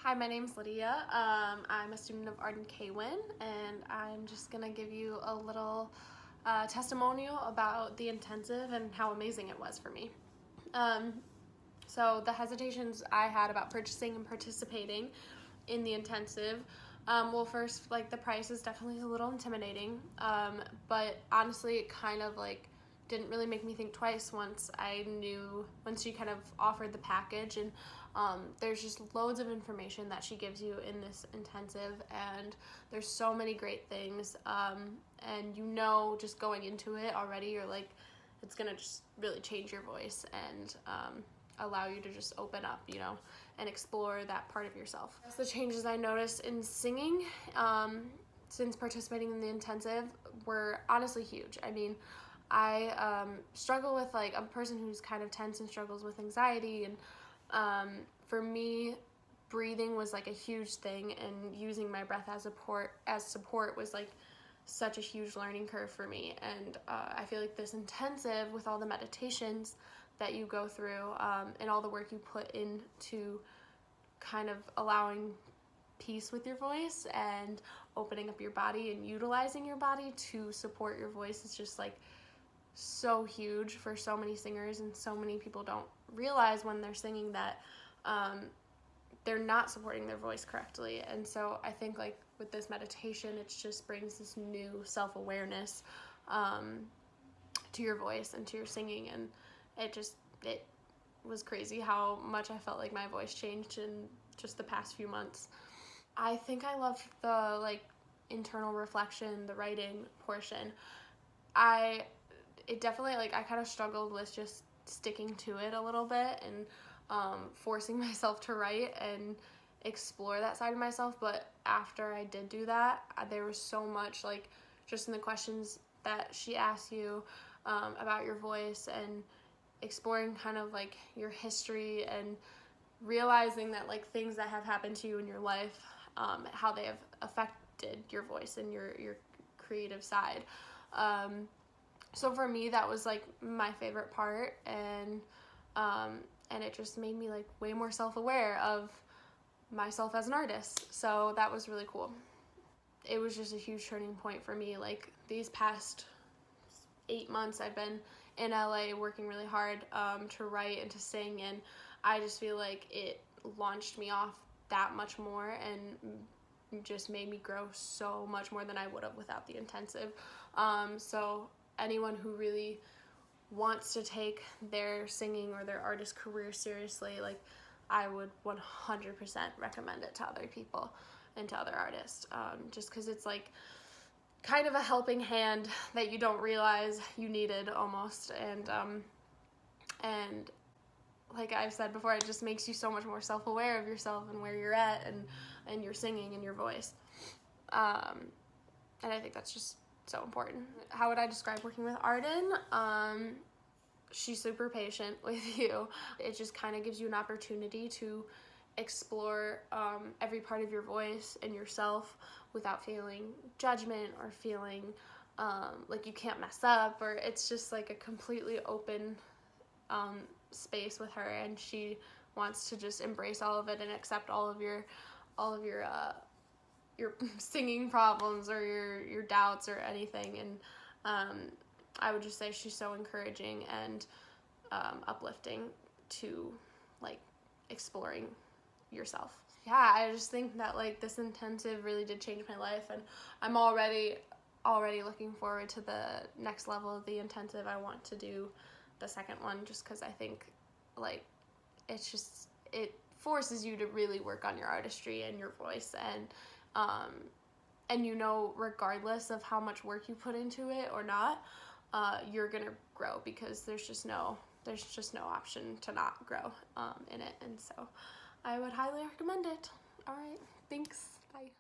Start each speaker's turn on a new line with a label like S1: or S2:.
S1: Hi, my name's Lydia. I'm a student of Arden Kaywin, and I'm just gonna give you a little testimonial about the intensive and how amazing it was for me. So the hesitations I had about purchasing and participating in the intensive, well, first, like, the price is definitely a little intimidating, but honestly, it kind of didn't really make me think twice once she kind of offered the package. And there's just loads of information that she gives you in this intensive, and there's so many great things, and just going into it already, you're like, it's gonna just really change your voice and allow you to just open up, and explore that part of yourself. The changes I noticed in singing since participating in the intensive were honestly huge. I mean, I struggle with, I'm a person who's kind of tense and struggles with anxiety, and for me, breathing was a huge thing, and using my breath as support was such a huge learning curve for me. And I feel like this intensive, with all the meditations that you go through, and all the work you put into kind of allowing peace with your voice and opening up your body and utilizing your body to support your voice, is just so huge for so many singers. And so many people don't realize when they're singing that they're not supporting their voice correctly. And so I think with this meditation, it just brings this new self-awareness to your voice and to your singing. And it was crazy how much I felt like my voice changed in just the past few months. I think I loved the internal reflection, the writing portion. It definitely, I kind of struggled with just sticking to it a little bit, and forcing myself to write and explore that side of myself. But after I did do that, there was so much, just in the questions that she asked you about your voice, and exploring kind of your history, and realizing that things that have happened to you in your life, how they have affected your voice and your creative side. So for me, that was my favorite part, and it just made me way more self-aware of myself as an artist. So that was really cool. It was just a huge turning point for me. These past 8 months, I've been in LA working really hard to write and to sing, and I just feel like it launched me off that much more, and just made me grow so much more than I would have without the intensive. So anyone who really wants to take their singing or their artist career seriously, I would 100% recommend it to other people and to other artists, just because it's kind of a helping hand that you don't realize you needed almost. And like I've said before, it just makes you so much more self-aware of yourself and where you're at, and your singing and your voice. And I think that's just so important. How would I describe working with Arden? She's super patient with you. It just kind of gives you an opportunity to explore every part of your voice and yourself without feeling judgment or feeling like you can't mess up, or it's just a completely open space with her, and she wants to just embrace all of it and accept all of your singing problems or your doubts or anything. And I would just say she's so encouraging and uplifting to exploring yourself. Yeah, I just think that this intensive really did change my life, and I'm already looking forward to the next level of the intensive. I want to do the second one, just because I think it forces you to really work on your artistry and your voice, and regardless of how much work you put into it or not, you're gonna grow, because there's just no option to not grow in it. And so I would highly recommend it. All right, thanks, bye.